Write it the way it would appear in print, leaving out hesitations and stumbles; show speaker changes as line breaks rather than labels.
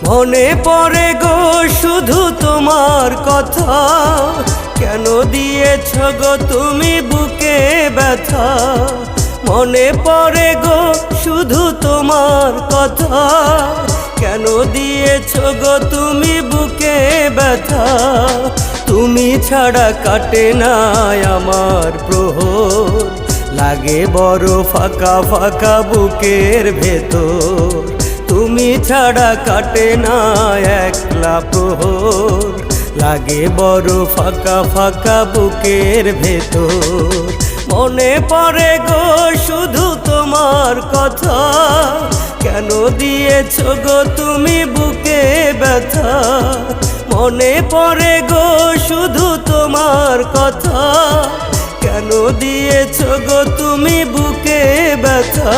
মনে পড়ে গো শুধু তোমার কথা, কেন দিয়েছ গো তুমি বুকে ব্যথা। মনে পড়ে গো শুধু তোমার কথা, কেন দিয়েছ গো তুমি বুকে ব্যথা। তুমি ছাড়া কাটে না আমার প্রহর, লাগে বড় ফাঁকা ফাঁকা বুকের ভেতর। তুমি ছাড়া কাটে না একলা প্রহর, লাগে বড় ফাঁকা ফাঁকা বুকের ভেতর। মনে পড়ে গো শুধু তোমার কথা, কেন দিয়েছ গো তুমি বুকে ব্যথা। মনে পড়ে গো শুধু তোমার কথা, কেন দিয়েছ গো তুমি বুকে ব্যথা।